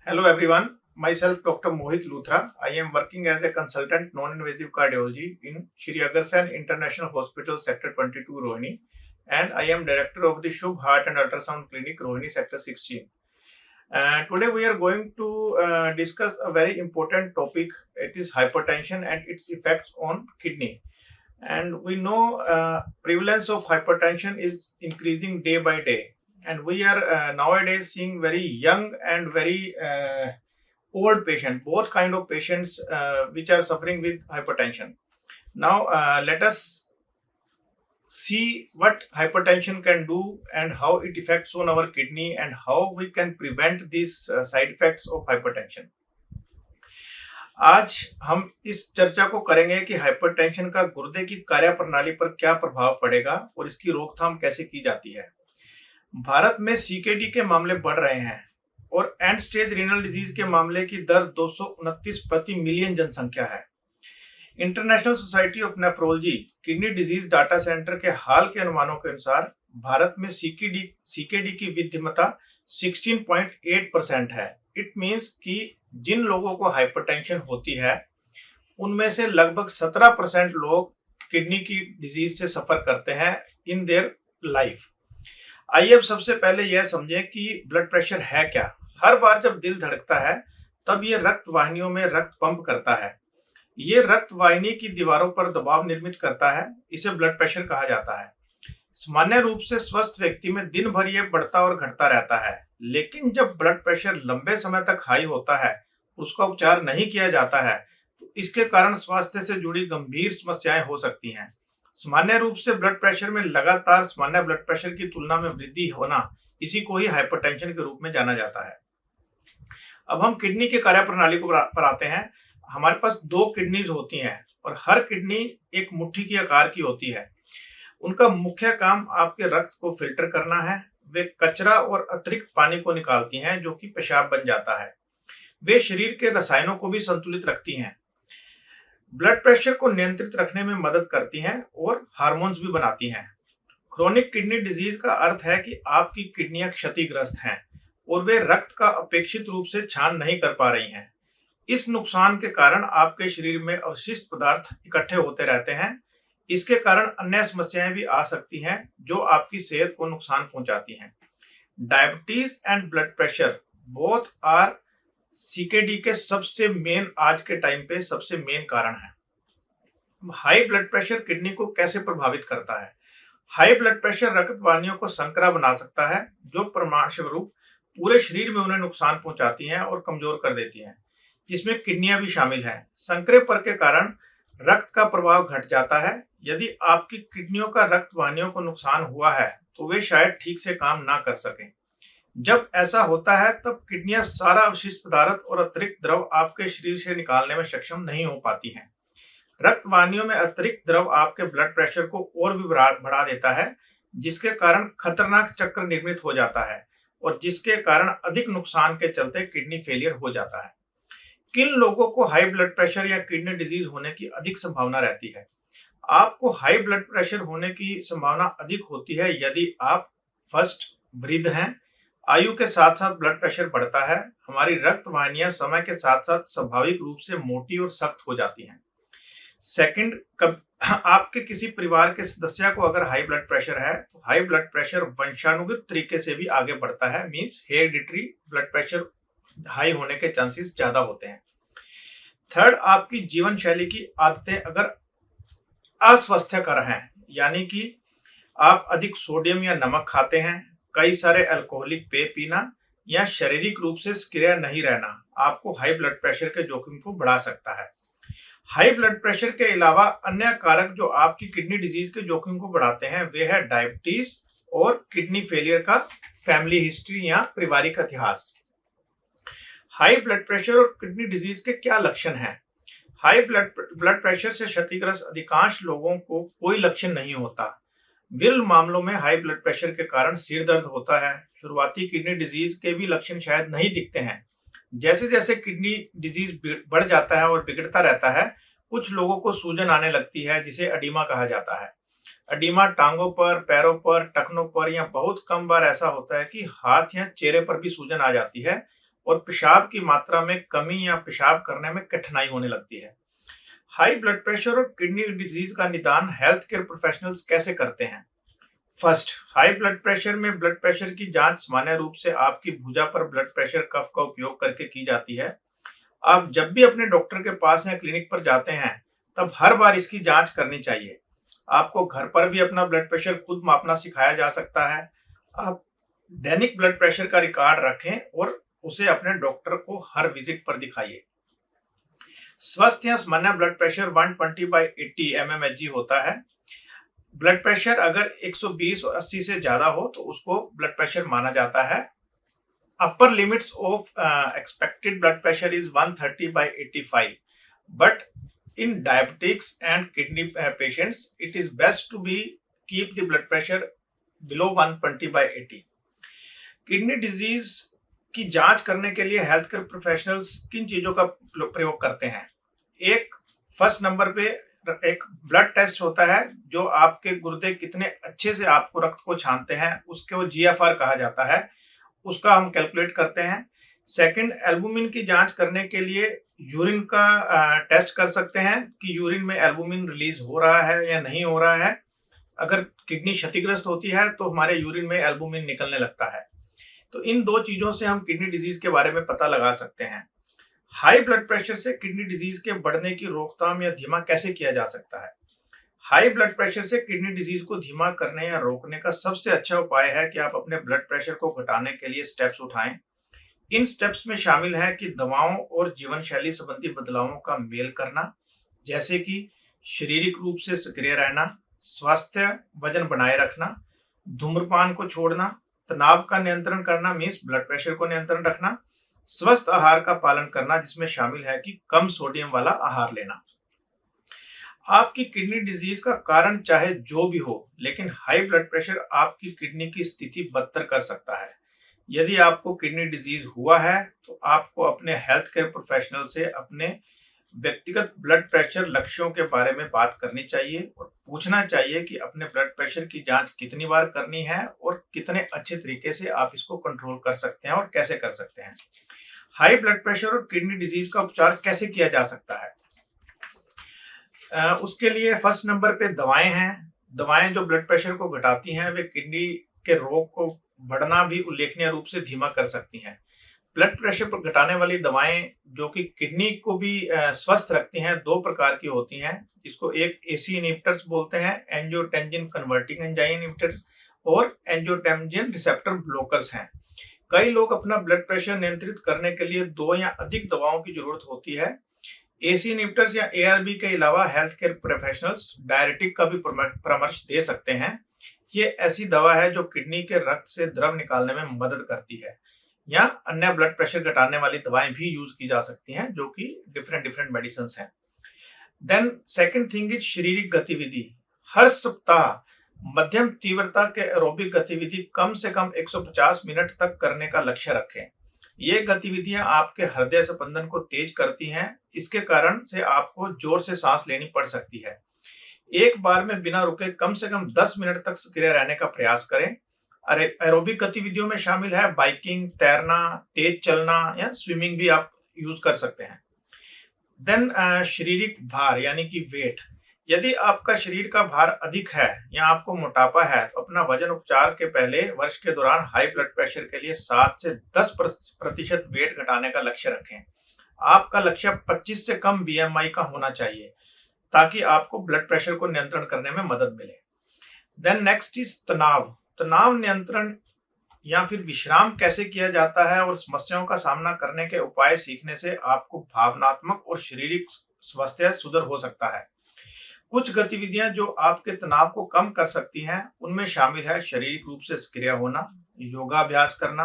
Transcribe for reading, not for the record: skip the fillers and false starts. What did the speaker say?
Hello everyone, myself Dr. Mohit Luthra. I am working as a consultant non-invasive cardiology in Shri Agarsen International Hospital Sector 22 Rohini, and I am director of the Shubh Heart and Ultrasound Clinic Rohini Sector 16. Today we are going to discuss a very important topic. It is hypertension and its effects on kidney. And we know prevalence of hypertension is increasing day by day, and we are nowadays seeing very young and very old patient, both kind of patients which are suffering with hypertension. Now let us see what hypertension can do and how it affects on our kidney and how we can prevent these side effects of hypertension. आज हम इस चर्चा को करेंगे कि hypertension का गुर्दे की कार्य प्रणाली पर क्या प्रभाव पड़ेगा और इसकी रोकथाम कैसे की जाती है। भारत में सीकेडी के मामले बढ़ रहे हैं और एंड स्टेज रीनल डिजीज के मामले की दर 229 प्रति मिलियन जनसंख्या है। International society of nephrology kidney disease data centre के हाल के अनुमानों के अनुसार भारत में सीकेडी की विद्यमता 16.8% है। इट मीन्स कि जिन लोगों को हाइपरटेंशन होती है उनमें से लगभग 17% लोग किडनी की डिजीज से सफर करते हैं इन देयर लाइफ। आइए अब सबसे पहले यह समझें कि ब्लड प्रेशर है क्या। हर बार जब दिल धड़कता है तब ये रक्त वाहिनियों में रक्त पंप करता है। ये रक्त वाहिनी की दीवारों पर दबाव निर्मित करता है, इसे ब्लड प्रेशर कहा जाता है। सामान्य रूप से स्वस्थ व्यक्ति में दिन भर ये बढ़ता और घटता रहता है, लेकिन जब ब्लड प्रेशर लंबे समय तक हाई होता है, उसका उपचार नहीं किया जाता है, तो इसके कारण स्वास्थ्य से जुड़ी गंभीर समस्याएं हो सकती हैं। सामान्य रूप से ब्लड प्रेशर में लगातार सामान्य ब्लड प्रेशर की तुलना में वृद्धि होना, इसी को ही हाइपरटेंशन के रूप में जाना जाता है। अब हम किडनी की कार्य प्रणाली पर आते हैं। हमारे पास दो किडनीज होती हैं और हर किडनी एक मुट्ठी के आकार की होती है। उनका मुख्य काम आपके रक्त को फिल्टर करना है। वे कचरा और अतिरिक्त पानी को निकालती हैं जो कि पेशाब बन जाता है। वे शरीर के रसायनों को भी संतुलित रखती हैं, ब्लड प्रेशर को नियंत्रित रखने में मदद करती हैं और हार्मोन्स भी बनाती हैं। क्रोनिक किडनी डिजीज का अर्थ है कि आपकी किडनियां क्षतिग्रस्त हैं और वे रक्त का अपेक्षित रूप से क्षरण नहीं कर पा रही हैं। इस नुकसान के कारण आपके शरीर में अवशिष्ट पदार्थ इकट्ठे होते रहते हैं। इसके कारण अन्य समस्याएं भी आ सकती हैं जो आपकी सेहत को नुकसान पहुंचाती हैं। Diabetes and blood pressure both are CKD के सबसे मेन, आज के टाइम पे सबसे मेन कारण है। हाई ब्लड प्रेशर किडनी को कैसे प्रभावित करता है? हाई ब्लड प्रेशर रक्त वाहिनियों को संकरा बना सकता है, जो परिणामस्वरूप पूरे शरीर में उन्हें नुकसान पहुंचाती हैं और कमजोर कर देती हैं, जिसमें किडनियां भी शामिल हैं। संकरेपन के कारण रक्त का प्रवाह घट जाता है। यदि आपकी किडनियों का रक्त वाहिनियों को नुकसान हुआ है तो वे शायद ठीक से काम ना कर सकें। जब ऐसा होता है तब किडनियां सारा अवशिष्ट पदार्थ और अतिरिक्त द्रव आपके शरीर से निकालने में सक्षम नहीं हो पाती हैं। रक्त वाहिनियों में अतिरिक्त द्रव आपके ब्लड प्रेशर को और भी बढ़ा देता है, जिसके कारण खतरनाक चक्र निर्मित हो जाता है और जिसके कारण अधिक नुकसान के चलते किडनी फेलियर हो जाता है। किन लोगों को हाई ब्लड प्रेशर या किडनी डिजीज होने की अधिक संभावना रहती है? आपको हाई ब्लड प्रेशर होने की संभावना अधिक होती है यदि आप फर्स्ट वृद्ध हैं, आयु के साथ साथ ब्लड प्रेशर बढ़ता है, हमारी रक्त वाहिनियां समय के साथ साथ स्वाभाविक रूप से मोटी और सख्त हो जाती हैं। सेकंड, आपके किसी परिवार के सदस्य को अगर हाई ब्लड प्रेशर है तो हाई ब्लड प्रेशर वंशानुगत तरीके से भी आगे बढ़ता है, means hereditary blood pressure high होने के चांसेस ज्यादा होते हैं। थर्ड, आपकी जीवन शैली की आदतें अगर अस्वास्थ्यकर हैं, यानी कि आप अधिक सोडियम या नमक खाते हैं, कई सारे अल्कोहलिक पेय पीना या शारीरिक रूप से सक्रिय नहीं रहना आपको हाई ब्लड प्रेशर के जोखिम को बढ़ा सकता है। हाई ब्लड प्रेशर के अलावा अन्य कारक जो आपकी किडनी डिजीज के जोखिम को बढ़ाते हैं वे है डायबिटीज और किडनी फेलियर का फैमिली हिस्ट्री या पारिवारिक इतिहास। हाई ब्लड प्रेशर और किडनी डिजीज के क्या लक्षण हैं? हाई ब्लड प्रेशर से क्षतिग्रस्त अधिकांश लोगों को कोई लक्षण नहीं होता। विरल मामलों में हाई ब्लड प्रेशर के कारण सिर दर्द होता है। शुरुआती किडनी डिजीज के भी लक्षण शायद नहीं दिखते हैं। जैसे जैसे किडनी डिजीज बढ़ जाता है और बिगड़ता रहता है, कुछ लोगों को सूजन आने लगती है, जिसे एडिमा कहा जाता है। एडिमा टांगों पर, पैरों पर, टखनों पर या बहुत कम बार ऐसा होता है कि हाथ या चेहरे पर भी सूजन आ जाती है और पेशाब की मात्रा में कमी या पेशाब करने में कठिनाई होने लगती है। हाई ब्लड प्रेशर और किडनी डिजीज का निदान हेल्थ केयर प्रोफेशनल्स कैसे करते हैं? फर्स्ट, हाई ब्लड प्रेशर में ब्लड प्रेशर की जांच सामान्य रूप से आपकी भुजा पर ब्लड प्रेशर कफ का उपयोग करके की जाती है। आप जब भी अपने डॉक्टर के पास या क्लिनिक पर जाते हैं, तब हर बार इसकी जांच करनी चाहिए। आपको घर पर भी अपना ब्लड प्रेशर खुद मापना सिखाया जा सकता है। आप दैनिक ब्लड प्रेशर का रिकॉर्ड रखें और उसे अपने डॉक्टर को हर विजिट पर दिखाइए। स्वस्थ या सामान्य ब्लड प्रेशर 120/80 mmHg होता है। ब्लड प्रेशर अगर 120 और 80 से ज्यादा हो तो उसको ब्लड प्रेशर माना जाता है। अपर limits of expected blood pressure is 130/85, but in diabetics and kidney patients it is best to be keep the blood pressure below 120/80. Kidney disease की जांच करने के लिए हेल्थ केयर प्रोफेशनल्स किन चीजों का प्रयोग करते हैं? एक, फर्स्ट नंबर पे एक ब्लड टेस्ट होता है जो आपके गुर्दे कितने अच्छे से आपको रक्त को छानते हैं, उसके वो GFR कहा जाता है, उसका हम कैलकुलेट करते हैं। सेकंड, एल्बुमिन की जांच करने के लिए यूरिन का टेस्ट कर सकते हैं कि यूरिन में एल्बुमिन रिलीज हो रहा है या नहीं हो रहा है। अगर किडनी क्षतिग्रस्त होती है तो हमारे यूरिन में एल्बुमिन निकलने लगता है। तो इन दो चीजों से हम किडनी डिजीज के बारे में पता लगा सकते हैं। हाई ब्लड प्रेशर से किडनी डिजीज के बढ़ने की रोकथाम या धीमा कैसे किया जा सकता है? हाई ब्लड प्रेशर से किडनी डिजीज को धीमा करने या रोकने का सबसे अच्छा उपाय है कि आप अपने ब्लड प्रेशर को घटाने के लिए स्टेप्स उठाएं। इन स्टेप्स में शामिल है कि दवाओं और जीवन शैली संबंधी बदलावों का मेल करना, जैसे कि शारीरिक रूप से सक्रिय रहना, स्वास्थ्य वजन बनाए रखना, धूम्रपान को छोड़ना, तनाव का नियंत्रण करना मीन्स ब्लड प्रेशर को नियंत्रण रखना, स्वस्थ आहार का पालन करना जिसमें शामिल है कि कम सोडियम वाला आहार लेना। आपकी किडनी डिजीज का कारण चाहे जो भी हो, लेकिन हाई ब्लड प्रेशर आपकी किडनी की स्थिति बदतर कर सकता है। यदि आपको किडनी डिजीज हुआ है तो आपको अपने हेल्थ केयर प्रोफेशनल से अपने व्यक्तिगत ब्लड प्रेशर लक्ष्यों के बारे में बात करनी चाहिए और पूछना चाहिए कि अपने ब्लड प्रेशर की जांच कितनी बार करनी है और कितने अच्छे तरीके से आप इसको कंट्रोल कर सकते हैं और कैसे कर सकते हैं। हाई ब्लड प्रेशर और किडनी डिजीज का उपचार कैसे किया जा सकता है? उसके लिए फर्स्ट नंबर पे दवाएं हैं। दवाएं जो ब्लड प्रेशर को घटाती हैं वे किडनी के रोग को बढ़ना भी उल्लेखनीय रूप से धीमा कर सकती हैं। ब्लड प्रेशर पर घटाने वाली दवाएं जो कि किडनी को भी स्वस्थ रखती हैं, दो प्रकार की होती हैं, जिसको एक एसी इनहिबिटर्स बोलते हैं, एंजियोटेंसिन कन्वर्टिंग एंजाइम इनहिबिटर्स, और एंजियोटेंसिन रिसेप्टर ब्लॉकर्स हैं। कई लोग अपना ब्लड प्रेशर नियंत्रित करने के लिए दो या अधिक दवाओं की जरूरत होती है। एसी इनहिबिटर्स या ARB के अलावा हेल्थ केयर प्रोफेशनल्स डायरेटिक का भी परामर्श दे सकते हैं। ये ऐसी दवा है जो किडनी के रक्त से द्रव निकालने में मदद करती है, या अन्य ब्लड प्रेशर घटाने वाली दवाएं भी यूज की जा सकती हैं जो कि डिफरेंट मेडिसिन हैं। देन सेकंड थिंग इज शारीरिक गतिविधि। हर सप्ताह मध्यम तीव्रता के एरोबिक गतिविधि कम से कम 150 मिनट तक करने का लक्ष्य रखें। ये गतिविधियां आपके हृदय स्पंदन को तेज करती हैं, इसके कारण से आपको जोर से सांस लेनी पड़ सकती है। एक बार में बिना रुके कम से कम 10 मिनट तक सक्रिय रहने का प्रयास करें। एरोबिक गतिविधियों में शामिल है बाइकिंग, तैरना, तेज चलना या स्विमिंग भी आप यूज कर सकते हैं। देन शारीरिक भार यानी कि वेट। यदि आपका शरीर का भार अधिक है या आपको मोटापा है तो अपना वजन उपचार के पहले वर्ष के दौरान हाई ब्लड प्रेशर के लिए 7 से 10% वेट घटाने का लक्ष्य रखें। आपका लक्ष्य 25 से कम BMI का होना चाहिए ताकि आपको ब्लड प्रेशर को नियंत्रण करने में मदद मिले। देन नेक्स्ट इज तनाव। तनाव नियंत्रण या फिर विश्राम कैसे किया जाता है और समस्याओं का सामना करने के उपाय सीखने से आपको भावनात्मक और शारीरिक स्वास्थ्य सुधर हो सकता है। कुछ गतिविधियां जो आपके तनाव को कम कर सकती हैं उनमें शामिल है शारीरिक रूप से सक्रिय होना, योगाभ्यास करना,